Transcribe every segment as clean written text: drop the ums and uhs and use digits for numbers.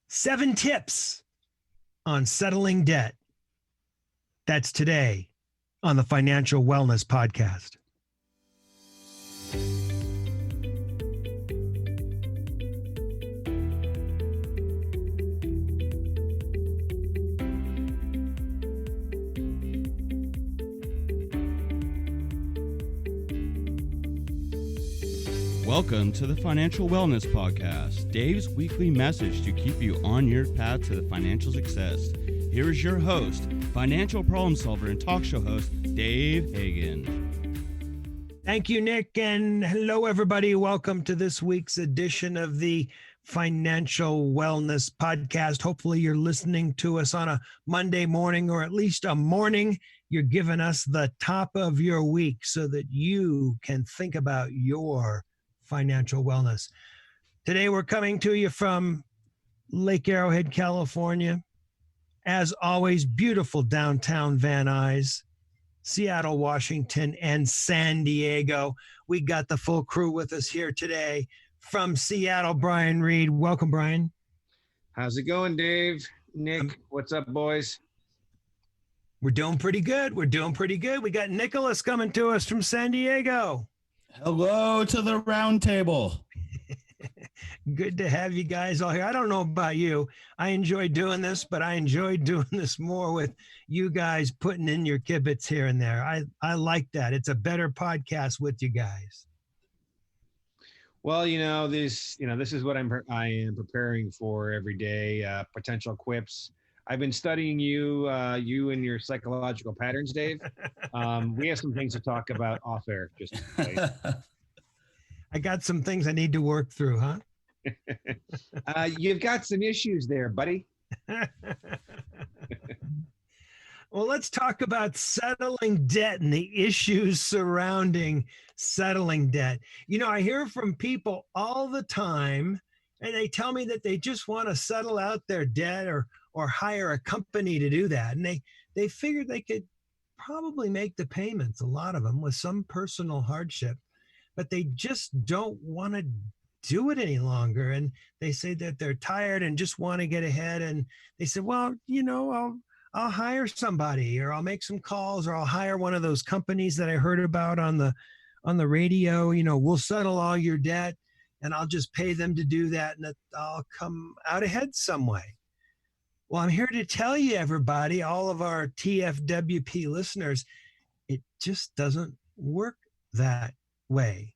7 tips on settling debt. That's today on the Financial Wellness Podcast. Welcome to the Financial Wellness Podcast, Dave's weekly message to keep you on your path to the financial success. Here is your host, financial problem solver and talk show host, Dave Hagan. Thank you, Nick, and hello, everybody. Welcome to this week's edition of the Financial Wellness Podcast. Hopefully, you're listening to us on a Monday morning, or at least a morning. You're giving us the top of your week so that you can think about your financial wellness. Today, we're coming to you from Lake Arrowhead, California. As always, beautiful downtown Van Nuys, Seattle, Washington, and San Diego. We got the full crew with us here today. From Seattle, Brian Reed. Welcome, Brian. How's it going, Dave? Nick, what's up, boys? We're doing pretty good. We got Nicholas coming to us from San Diego. Hello to the round table. Good to have you guys all here. I don't know about you. I enjoy doing this, but I enjoy doing this more with you guys putting in your kibitz here and there. I like that. It's a better podcast with you guys. Well, this is what I am preparing for every day. Potential quips. I've been studying you and your psychological patterns, Dave. We have some things to talk about off air. Just I got some things I need to work through, huh? You've got some issues there, buddy. Well, let's talk about settling debt and the issues surrounding settling debt. I hear from people all the time, and they tell me that they just want to settle out their debt or hire a company to do that. And they figured they could probably make the payments, a lot of them, with some personal hardship, but they just don't want to do it any longer. And they say that they're tired and just want to get ahead. And they said, well, I'll hire somebody, or I'll make some calls, or I'll hire one of those companies that I heard about on the radio. We'll settle all your debt and I'll just pay them to do that, and I'll come out ahead some way. Well, I'm here to tell you, everybody, all of our TFWP listeners, it just doesn't work that way.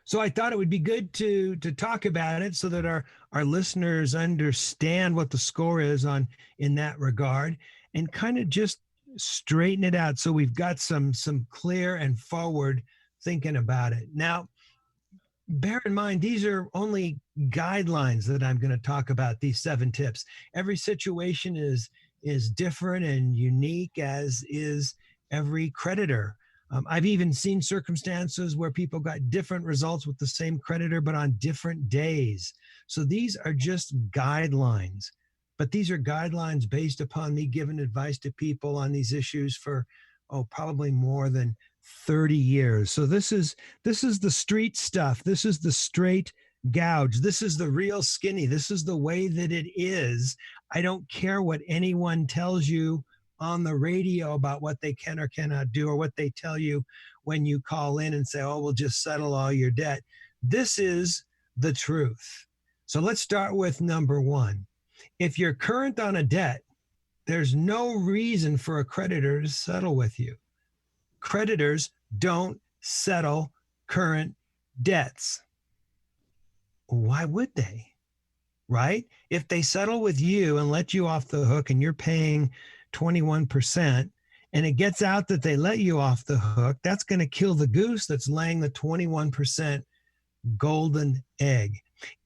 So I thought it would be good to talk about it so that our listeners understand what the score is in that regard, and kind of just straighten it out so we've got some clear and forward thinking about it. Now, bear in mind, these are only guidelines that I'm going to talk about, these 7 tips. Every situation is different and unique, as is every creditor. I've even seen circumstances where people got different results with the same creditor, but on different days. So these are just guidelines, but these are guidelines based upon me giving advice to people on these issues for, probably more than 30 years. So this is the street stuff. This is the straight gouge. This is the real skinny. This is the way that it is. I don't care what anyone tells you on the radio about what they can or cannot do, or what they tell you when you call in and say, we'll just settle all your debt. This is the truth. So let's start with number 1. If you're current on a debt, there's no reason for a creditor to settle with you. Creditors don't settle current debts. Why would they? Right? If they settle with you and let you off the hook, and you're paying 21%, and it gets out that they let you off the hook, that's going to kill the goose that's laying the 21% golden egg.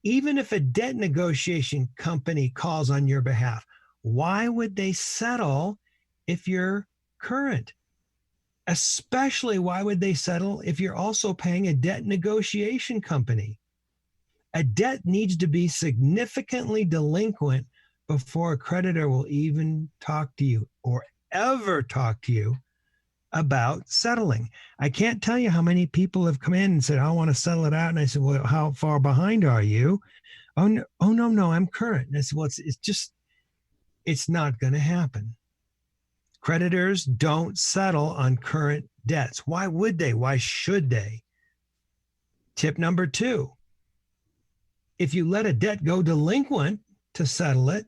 Even if a debt negotiation company calls on your behalf, why would they settle if you're current? Especially, why would they settle if you're also paying a debt negotiation company? A debt needs to be significantly delinquent before a creditor will even talk to you or ever talk to you about settling. I can't tell you how many people have come in and said, I want to settle it out. And I said, well, how far behind are you? Oh no, I'm current. And I said, well, it's not going to happen. Creditors don't settle on current debts. Why would they? Why should they? Tip number 2, if you let a debt go delinquent to settle it,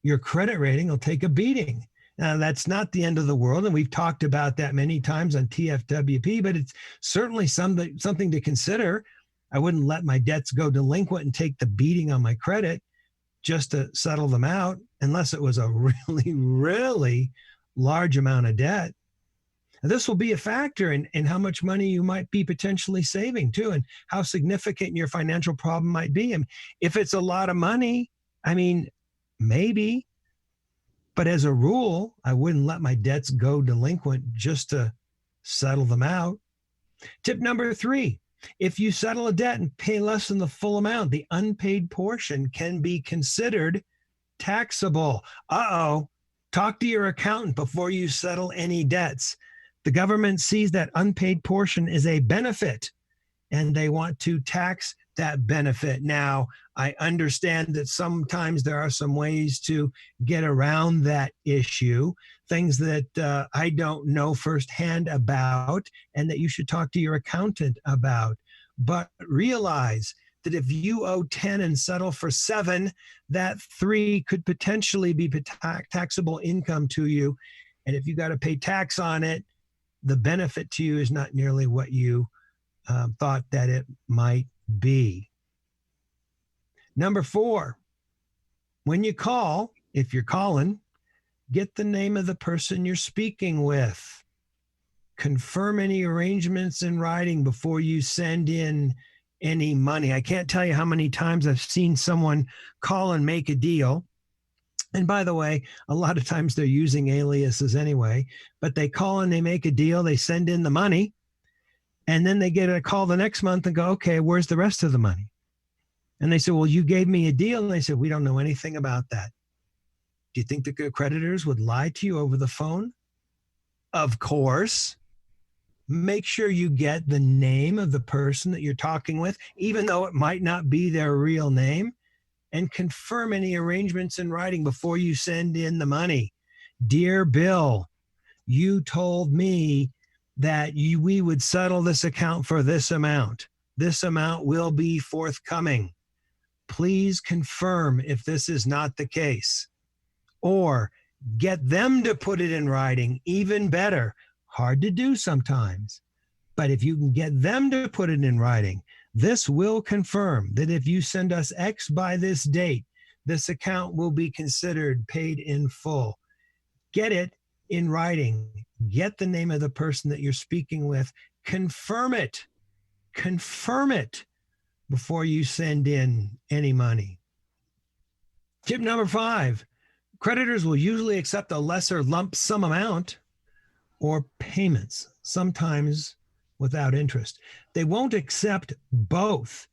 your credit rating will take a beating. Now, that's not the end of the world, and we've talked about that many times on TFWP, but it's certainly something to consider. I wouldn't let my debts go delinquent and take the beating on my credit just to settle them out, unless it was a really, really large amount of debt. And this will be a factor in how much money you might be potentially saving too, and how significant your financial problem might be. And if it's a lot of money, I mean, maybe, but as a rule, I wouldn't let my debts go delinquent just to settle them out. Tip number 3, if you settle a debt and pay less than the full amount, the unpaid portion can be considered taxable. Talk to your accountant before you settle any debts. The government sees that unpaid portion is a benefit, and they want to tax that benefit. Now, I understand that sometimes there are some ways to get around that issue, things that I don't know firsthand about, and that you should talk to your accountant about. But realize that if you owe 10 and settle for 7, that 3 could potentially be taxable income to you. And if you got to pay tax on it, the benefit to you is not nearly what you thought that it might be. Number 4, when you call, if you're calling, get the name of the person you're speaking with. Confirm any arrangements in writing before you send in any money. I can't tell you how many times I've seen someone call and make a deal. And by the way, a lot of times they're using aliases anyway, but they call and they make a deal, they send in the money, and then they get a call the next month and go, okay, where's the rest of the money? And they say, well, you gave me a deal. And they said, we don't know anything about that. Do you think the creditors would lie to you over the phone? Of course. Make sure you get the name of the person that you're talking with, even though it might not be their real name, and confirm any arrangements in writing before you send in the money. Dear Bill, you told me that we would settle this account for this amount. This amount will be forthcoming. Please confirm if this is not the case. Or get them to put it in writing, even better. Hard to do sometimes, but if you can get them to put it in writing, this will confirm that if you send us X by this date, this account will be considered paid in full. Get it in writing. Get the name of the person that you're speaking with. Confirm it. Confirm it before you send in any money. Tip number 5, creditors will usually accept a lesser lump sum amount or payments, sometimes without interest. They won't accept both.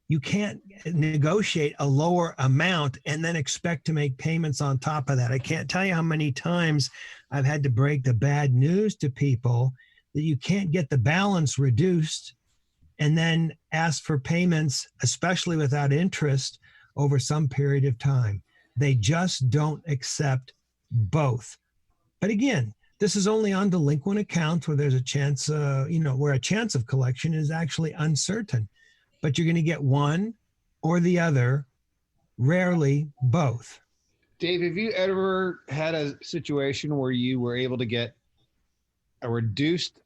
You can't negotiate a lower amount and then expect to make payments on top of that. I can't tell you how many times I've had to break the bad news to people that you can't get the balance reduced and then ask for payments, especially without interest, over some period of time. They just don't accept both. But again, this is only on delinquent accounts where there's a chance, where a chance of collection is actually uncertain. But you're going to get one or the other, rarely both. Dave, have you ever had a situation where you were able to get a reduced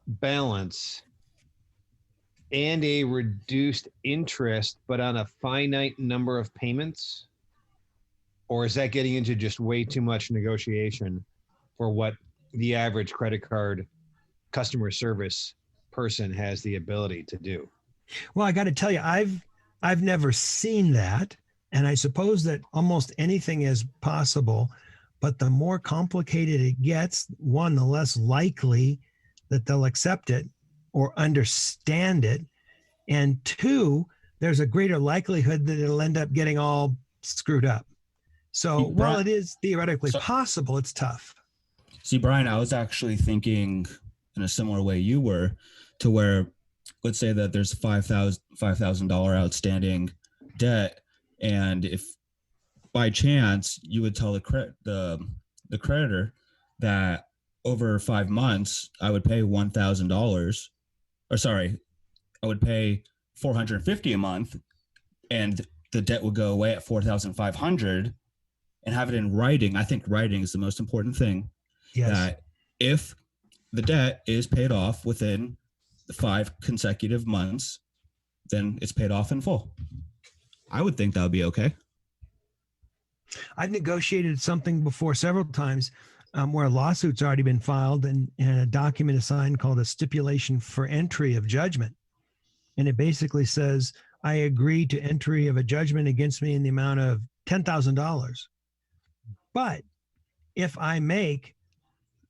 balance and a reduced interest, but on a finite number of payments? Or is that getting into just way too much negotiation for what the average credit card customer service person has the ability to do? Well, I got to tell you, I've never seen that. And I suppose that almost anything is possible, but the more complicated it gets, one, the less likely that they'll accept it or understand it. And 2, there's a greater likelihood that it'll end up getting all screwed up. So while it is theoretically possible, it's tough. See, Brian, I was actually thinking in a similar way you were, to where, let's say that there's $5,000 outstanding debt, And if by chance you would tell the creditor that over 5 months I would pay $1,000, or sorry, I would pay $450 a month, and the debt would go away at 4,500, and have it in writing. I think writing is the most important thing. Yes. That if the debt is paid off within the 5 consecutive months, then it's paid off in full. I would think that would be okay. I've negotiated something before several times where a lawsuit's already been filed and a document is signed called a stipulation for entry of judgment. And it basically says, I agree to entry of a judgment against me in the amount of $10,000. But if I make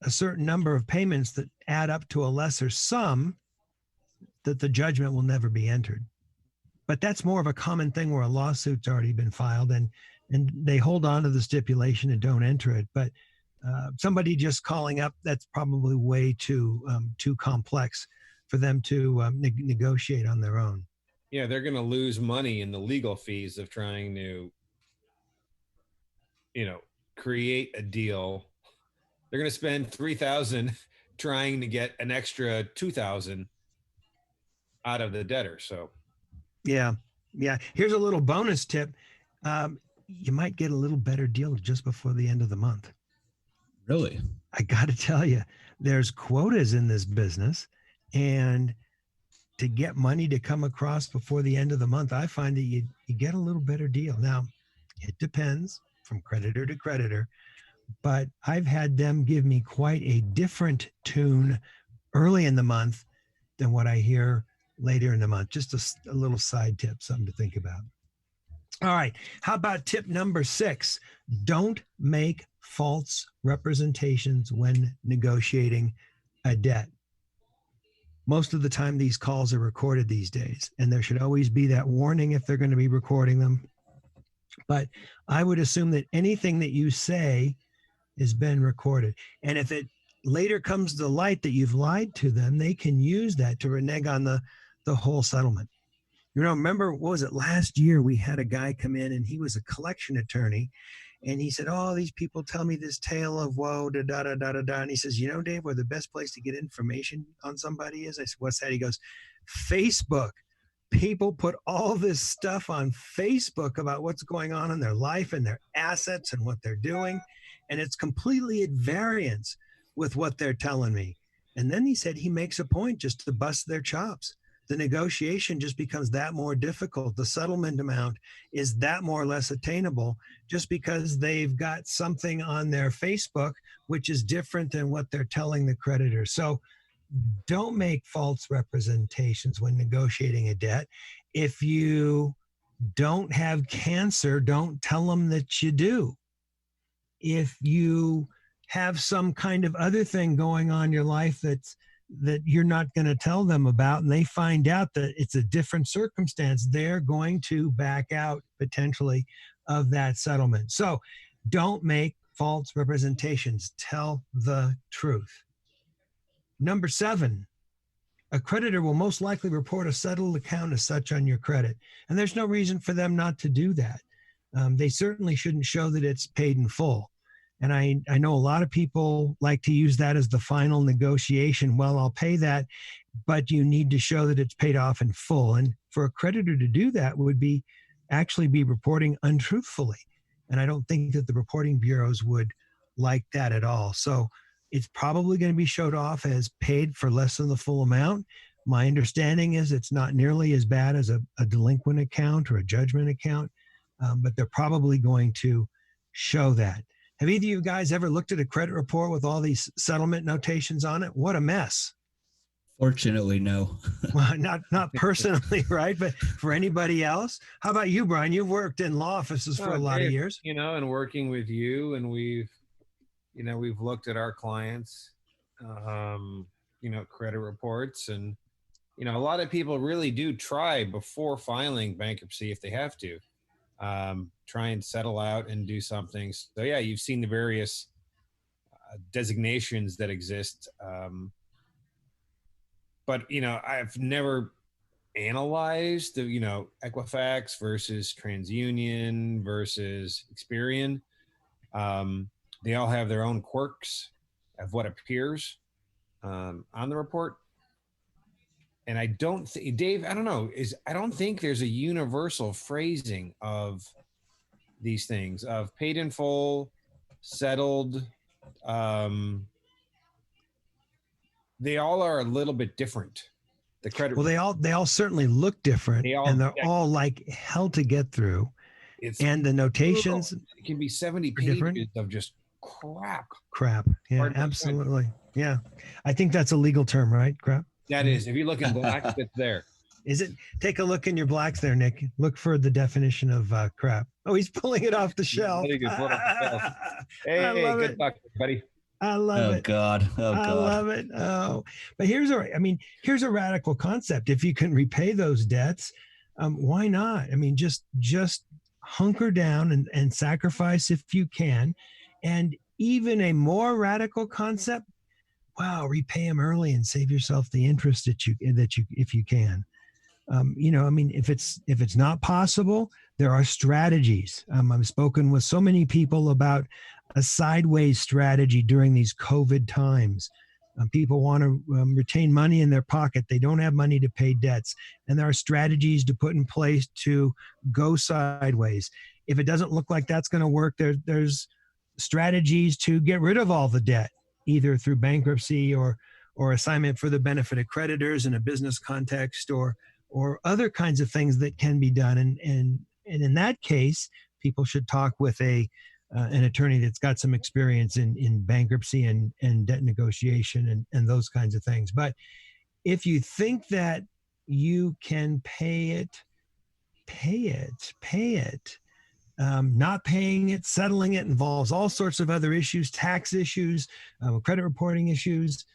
a certain number of payments that add up to a lesser sum, that the judgment will never be entered. But that's more of a common thing where a lawsuit's already been filed and they hold on to the stipulation and don't enter it. But somebody just calling up, that's probably way too complex for them to negotiate on their own. Yeah, they're going to lose money in the legal fees of trying to, create a deal. They're going to spend $3,000 trying to get an extra $2,000 out of the debtor. So, yeah. Here's a little bonus tip. You might get a little better deal just before the end of the month. Really? I got to tell you, there's quotas in this business, and to get money to come across before the end of the month, I find that you get a little better deal. Now, it depends from creditor to creditor, but I've had them give me quite a different tune early in the month than what I hear later in the month. Just a little side tip, something to think about. All right. How about tip number 6? Don't make false representations when negotiating a debt. Most of the time, these calls are recorded these days, and there should always be that warning if they're going to be recording them. But I would assume that anything that you say has been recorded. And if it later comes to light that you've lied to them, they can use that to renege on the whole settlement. Remember, what was it, last year we had a guy come in and he was a collection attorney, and he said, oh, these people tell me this tale of woe, da da da da da da. And he says, Dave, where the best place to get information on somebody is? I said, what's that? He goes, Facebook. People put all this stuff on Facebook about what's going on in their life and their assets and what they're doing. And it's completely at variance with what they're telling me. And then he said he makes a point just to bust their chops. The negotiation just becomes that more difficult. The settlement amount is that more or less attainable just because they've got something on their Facebook which is different than what they're telling the creditor. So don't make false representations when negotiating a debt. If you don't have cancer, don't tell them that you do. If you have some kind of other thing going on in your life that you're not going to tell them about, and they find out that it's a different circumstance, they're going to back out potentially of that settlement. So don't make false representations. Tell the truth. Number 7, a creditor will most likely report a settled account as such on your credit. And there's no reason for them not to do that. They certainly shouldn't show that it's paid in full. And I know a lot of people like to use that as the final negotiation. Well, I'll pay that, but you need to show that it's paid off in full. And for a creditor to do that would be reporting untruthfully. And I don't think that the reporting bureaus would like that at all. So it's probably going to be showed off as paid for less than the full amount. My understanding is it's not nearly as bad as a delinquent account or a judgment account, but they're probably going to show that. Have either of you guys ever looked at a credit report with all these settlement notations on it? What a mess. Fortunately, no. Well, not personally, right? But for anybody else? How about you, Brian? You've worked in law offices for a lot of years. And working with you, and we've looked at our clients, credit reports, and, a lot of people really do try before filing bankruptcy if they have to. Try and settle out and do something. So yeah, you've seen the various designations that exist. But I've never analyzed the, Equifax versus TransUnion versus Experian. They all have their own quirks of what appears on the report. And I don't think, Dave, I don't know, I don't think there's a universal phrasing of these things, of paid in full, settled. They all are a little bit different. The credit. Well, they all certainly look different, and they're all like hell to get through. And the notations, it can be 70 pages of just crap. Yeah, absolutely. Yeah. I think that's a legal term, right? Crap. That is. If you look in blacks, it's there. Is it? Take a look in your blacks there, Nick. Look for the definition of crap. Oh, he's pulling it off the shelf. Hey, good luck, buddy. I love it. Oh God. I love it. Oh, but here's a radical concept. If you can repay those debts, why not? I mean, just hunker down and sacrifice if you can. And even a more radical concept, wow, repay them early and save yourself the interest that you if you can. If it's not possible, there are strategies. I've spoken with so many people about a sideways strategy during these COVID times. People want to retain money in their pocket. They don't have money to pay debts. And there are strategies to put in place to go sideways. If it doesn't look like that's going to work, there's strategies to get rid of all the debt, either through bankruptcy or assignment for the benefit of creditors in a business context or other kinds of things that can be done. And in that case, people should talk with an attorney that's got some experience in bankruptcy and debt negotiation and those kinds of things. But if you think that you can pay it. Not paying it, settling it involves all sorts of other issues, tax issues, credit reporting issues,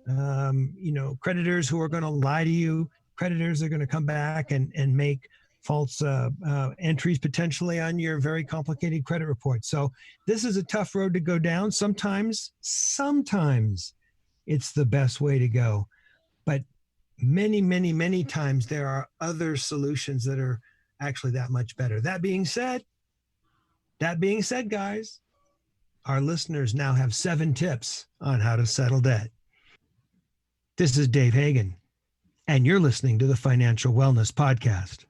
creditors who are going to lie to you. Creditors are going to come back and make false entries potentially on your very complicated credit report. So this is a tough road to go down. Sometimes it's the best way to go. But many, many, many times there are other solutions that are actually that much better. That being said, guys, our listeners now have 7 tips on how to settle debt. This is Dave Hagan, and you're listening to the Financial Wellness Podcast.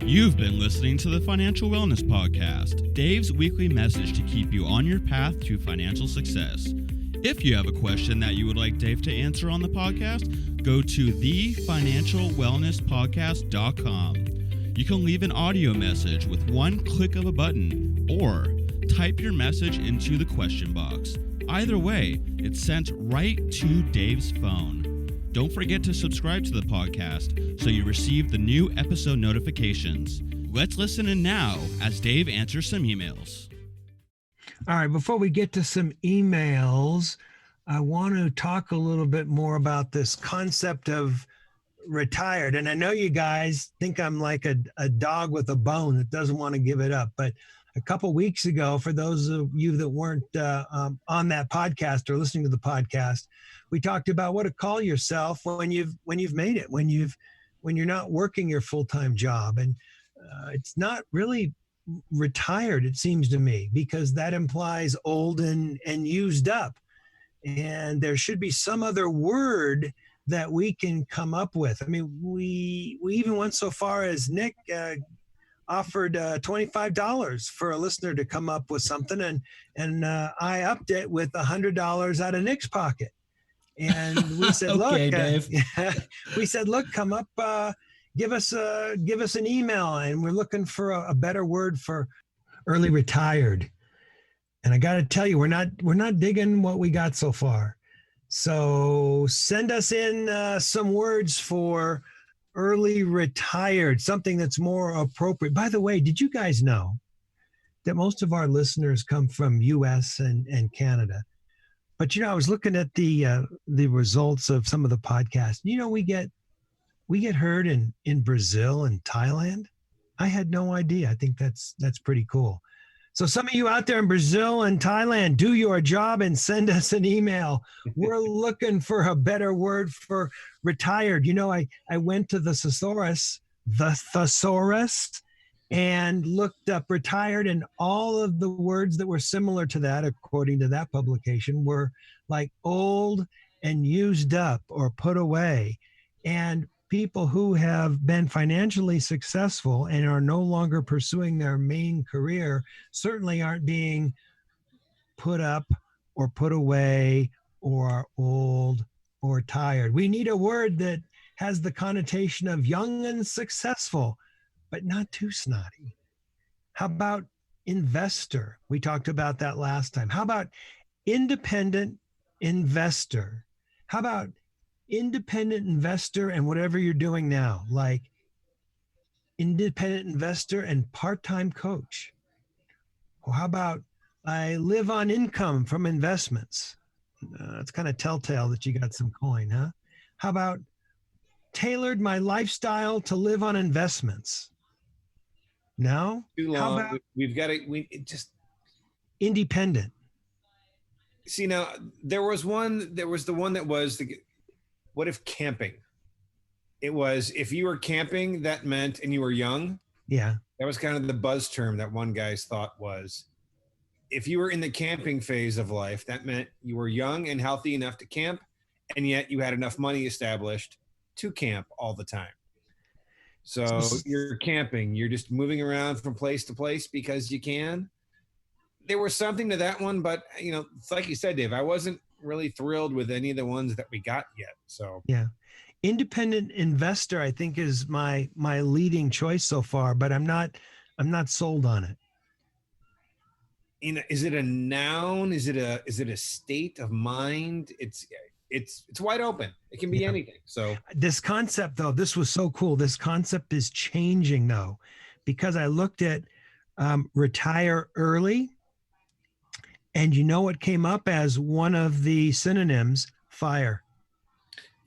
You've been listening to the Financial Wellness Podcast, Dave's weekly message to keep you on your path to financial success. If you have a question that you would like Dave to answer on the podcast, go to thefinancialwellnesspodcast.com. You can leave an audio message with one click of a button or type your message into the question box. Either way, it's sent right to Dave's phone. Don't forget to subscribe to the podcast so you receive the new episode notifications. Let's listen in now as Dave answers some emails. All right, before we get to some emails, I want to talk a little bit more about this concept of retired. And I know you guys think I'm like a dog with a bone that doesn't want to give it up. But a couple weeks ago, for those of you that weren't on that podcast or listening to the podcast, we talked about what to call yourself when you've made it, when you're not working your full-time job. And it's not really retired, it seems to me, because that implies old and used up. And there should be some other word that we can come up with. I mean, we even went so far as Nick offered $25 for a listener to come up with something, and I upped it with $100 out of Nick's pocket. And we said, okay, look, Dave. we said, look, come up, give us an email, and we're looking for a better word for early retired. And I got to tell you, we're not digging what we got so far. So send us in some words for early retired, something that's more appropriate. By the way, did you guys know that most of our listeners come from US and Canada? But I was looking at the results of some of the podcasts. We get heard in Brazil and Thailand. I had no idea. I think that's pretty cool. So some of you out there in Brazil and Thailand, do your job and send us an email. We're looking for a better word for retired. You know, I went to the thesaurus, and looked up retired, and all of the words that were similar to that, according to that publication, were like old and used up or put away. And people who have been financially successful and are no longer pursuing their main career certainly aren't being put up or put away or old or tired. We need a word that has the connotation of young and successful, but not too snotty. How about investor? We talked about that last time. How about independent investor? How about independent investor and whatever you're doing now, like independent investor and part-time coach? Or how about I live on income from investments? It's kind of telltale that you got some coin, huh? How about tailored my lifestyle to live on investments? No? Too How long. about We've got to. We it just independent? see now. There was one. There was the one that was the. What if camping? It was if you were camping, that meant, and you were young. Yeah. That was kind of the buzz term that one guy's thought was. If you were in the camping phase of life, that meant you were young and healthy enough to camp, and yet you had enough money established to camp all the time. So you're camping, you're just moving around from place to place because you can. There was something to that one, but it's like you said, Dave, I wasn't really thrilled with any of the ones that we got yet. So yeah. Independent investor, I think, is my leading choice so far, but I'm not sold on it. Is it a noun? Is it a state of mind? It's wide open. It can be anything. So this concept, though, this was so cool. This concept is changing, though, because I looked at retire early, and you know what came up as one of the synonyms? FIRE.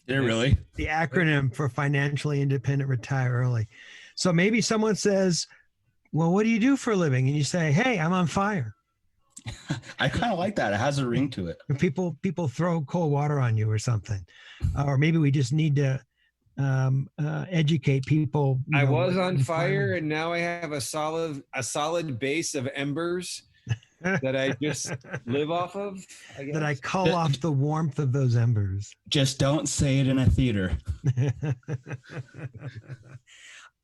Yeah, really? The acronym for financially independent, retire early. So maybe someone says, well, what do you do for a living? And you say, hey, I'm on fire. I kind of like that. It has a ring to it. People throw cold water on you or something. Or maybe we just need to educate people. I was on fire, and now I have a solid base of embers that I just live off of. That I call off the warmth of those embers. Just don't say it in a theater.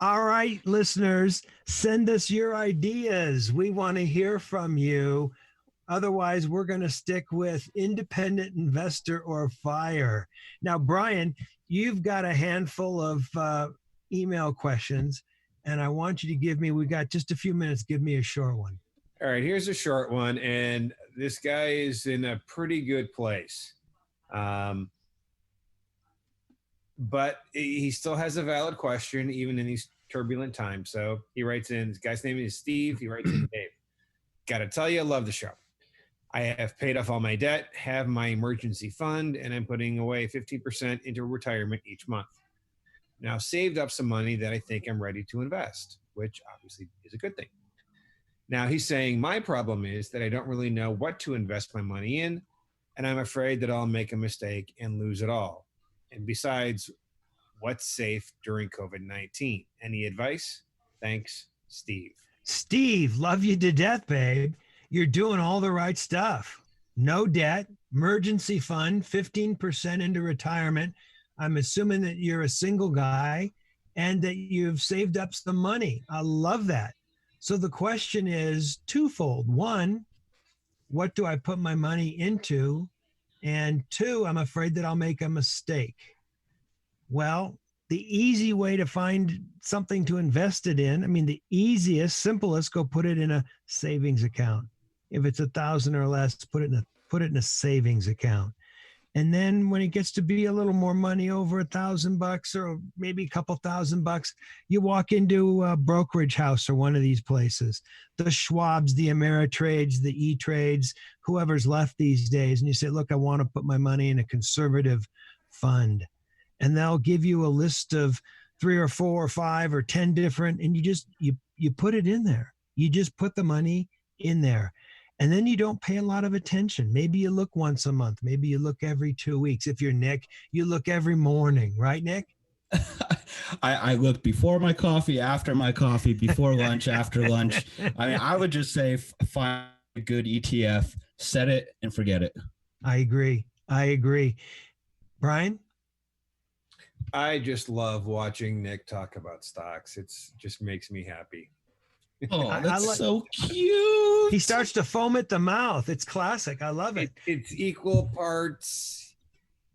All right, listeners, send us your ideas. We want to hear from you. Otherwise, we're going to stick with independent investor or FIRE. Now, Brian, you've got a handful of email questions, and I want you to give me, we got just a few minutes, give me a short one. All right, here's a short one, and this guy is in a pretty good place. But he still has a valid question, even in these turbulent times. So he writes in, this guy's name is Steve. He writes in, Dave, got to tell you, I love the show. I have paid off all my debt, have my emergency fund, and I'm putting away 50% into retirement each month. Now saved up some money that I think I'm ready to invest, which obviously is a good thing. Now he's saying my problem is that I don't really know what to invest my money in, and I'm afraid that I'll make a mistake and lose it all. And besides, what's safe during COVID-19? Any advice? Thanks, Steve. Steve, love you to death, babe. You're doing all the right stuff. No debt, emergency fund, 15% into retirement. I'm assuming that you're a single guy and that you've saved up some money. I love that. So the question is twofold. One, what do I put my money into? And two, I'm afraid that I'll make a mistake. Well, the easy way to find something to invest it in, I mean, the easiest, simplest, go put it in a savings account. If it's 1,000 or less, put it in a savings account. And then when it gets to be a little more money, over $1,000 or maybe a couple $1,000, you walk into a brokerage house or one of these places, the Schwabs, the Ameritrades, the E-Trades, whoever's left these days. And you say, look, I want to put my money in a conservative fund. And they'll give you a list of 3 or 4 or 5 or 10 different, and you put it in there. You just put the money in there. And then you don't pay a lot of attention. Maybe you look once a month. Maybe you look every 2 weeks. If you're Nick, you look every morning, right, Nick? I look before my coffee, after my coffee, before lunch, after lunch. I mean, I would just say find a good ETF, set it and forget it. I agree. Brian? I just love watching Nick talk about stocks. It's just makes me happy. Oh, that's so cute. He starts to foam at the mouth. It's classic. I love it. It's equal parts.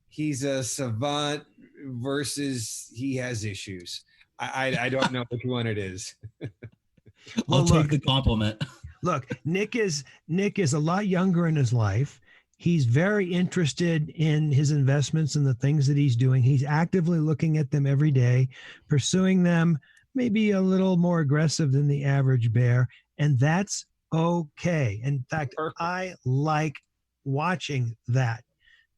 He's a savant versus he has issues. I don't know which one it is. I'll take the compliment. Look, Nick is a lot younger in his life. He's very interested in his investments and the things that he's doing. He's actively looking at them every day, pursuing them, maybe a little more aggressive than the average bear. And that's okay. In fact, perfect. I like watching that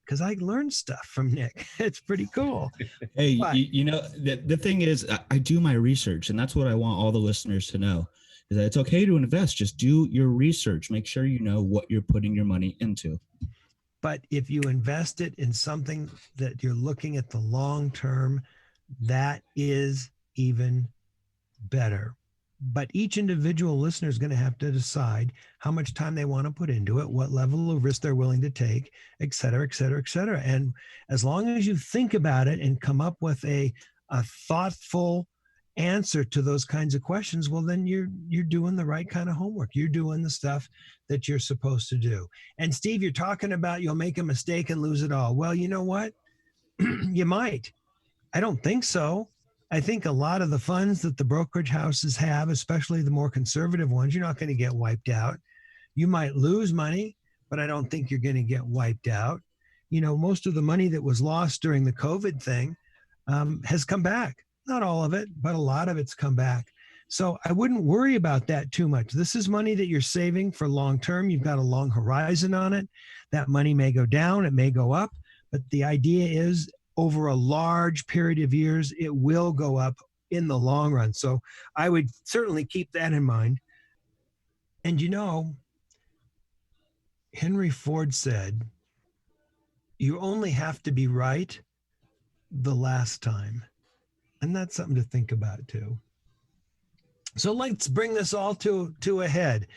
because I learned stuff from Nick. It's pretty cool. Hey, you know, the thing is, I do my research, and that's what I want all the listeners to know, is that it's okay to invest. Just do your research. Make sure you know what you're putting your money into. But if you invest it in something that you're looking at the long term, that is even better. But each individual listener is going to have to decide how much time they want to put into it, what level of risk they're willing to take, et cetera, et cetera, et cetera. And as long as you think about it and come up with a thoughtful answer to those kinds of questions, well, then you're doing the right kind of homework. You're doing the stuff that you're supposed to do. And Steve, you're talking about you'll make a mistake and lose it all. Well, you know what? You might. I don't think so. I think a lot of the funds that the brokerage houses have, especially the more conservative ones, you're not going to get wiped out. You might lose money, but I don't think you're going to get wiped out. You know, most of the money that was lost during the COVID thing has come back. Not all of it, but a lot of it's come back. So I wouldn't worry about that too much. This is money that you're saving for long term. You've got a long horizon on it. That money may go down, it may go up, but the idea is over a large period of years, it will go up in the long run. So I would certainly keep that in mind. And you know, Henry Ford said, you only have to be right the last time. And that's something to think about too. So let's bring this all to a head.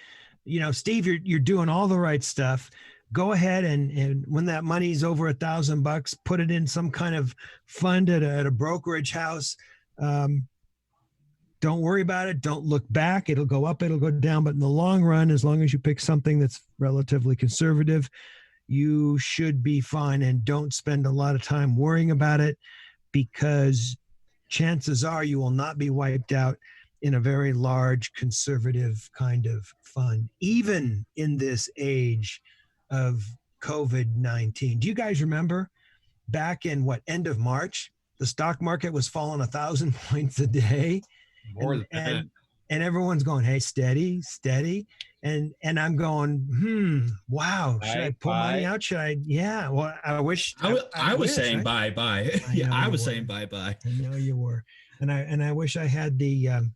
You know, Steve, you're doing all the right stuff. Go ahead and when that money's over $1,000, put it in some kind of fund at a brokerage house. Don't worry about it. Don't look back. It'll go up, it'll go down. But in the long run, as long as you pick something that's relatively conservative, you should be fine. And don't spend a lot of time worrying about it, because chances are you will not be wiped out in a very large conservative kind of fund, even in this age of COVID-19. Do you guys remember back in end of March, the stock market was falling 1,000 points a day? More than that. And everyone's going, hey, steady. And I'm going, wow, should I pull money out? Should I? Yeah. Well, I wish. I was saying right? bye. Yeah, I was saying bye. I know you were. And I wish I had the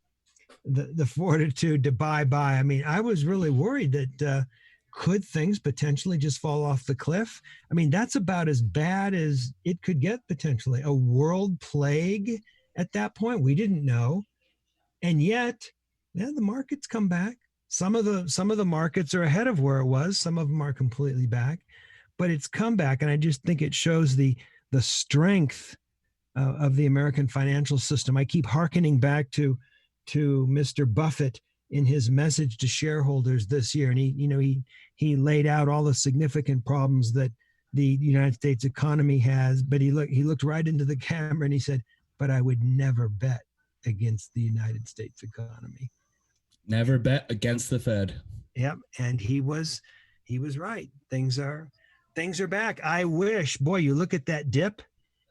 fortitude to buy. I mean, I was really worried that could things potentially just fall off the cliff? I mean, that's about as bad as it could get potentially. A world plague at that point. We didn't know. And yet, yeah, the markets come back. Some of the markets are ahead of where it was. Some of them are completely back, but it's come back. And I just think it shows the strength of the American financial system. I keep hearkening back to Mr. Buffett in his message to shareholders this year. And he laid out all the significant problems that the United States economy has, but he looked right into the camera and he said, but I would never bet against the United States economy. Never bet against the Fed. Yep. And he was right. Things are back. I wish, boy, you look at that dip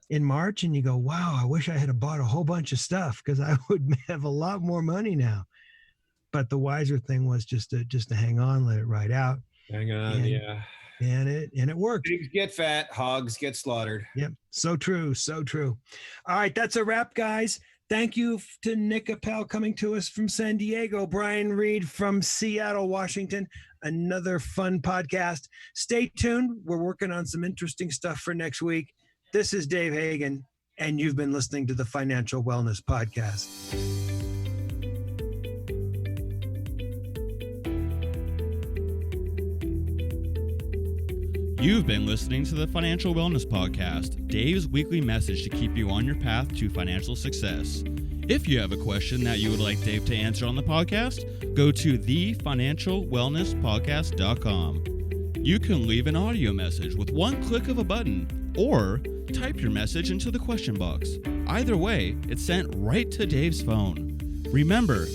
in March and you go, wow, I wish I had bought a whole bunch of stuff because I would have a lot more money now. But the wiser thing was just to hang on, let it ride out. Hang on, yeah. And it worked. Pigs get fat, hogs get slaughtered. Yep. So true. All right, that's a wrap, guys. Thank you to Nick Appel coming to us from San Diego, Brian Reed from Seattle, Washington. Another fun podcast. Stay tuned. We're working on some interesting stuff for next week. This is Dave Hagan, and you've been listening to the Financial Wellness Podcast. You've been listening to the Financial Wellness Podcast, Dave's weekly message to keep you on your path to financial success. If you have a question that you would like Dave to answer on the podcast, go to thefinancialwellnesspodcast.com. You can leave an audio message with one click of a button, or type your message into the question box. Either way, it's sent right to Dave's phone. Remember,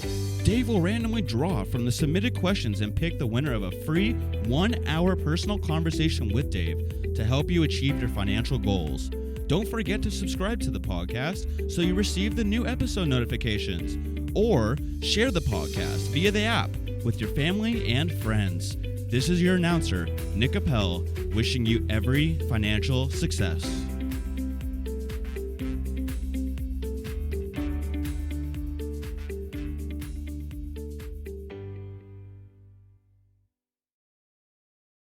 Dave will randomly draw from the submitted questions and pick the winner of a free 1-hour personal conversation with Dave to help you achieve your financial goals. Don't forget to subscribe to the podcast so you receive the new episode notifications, or share the podcast via the app with your family and friends. This is your announcer, Nick Appel, wishing you every financial success.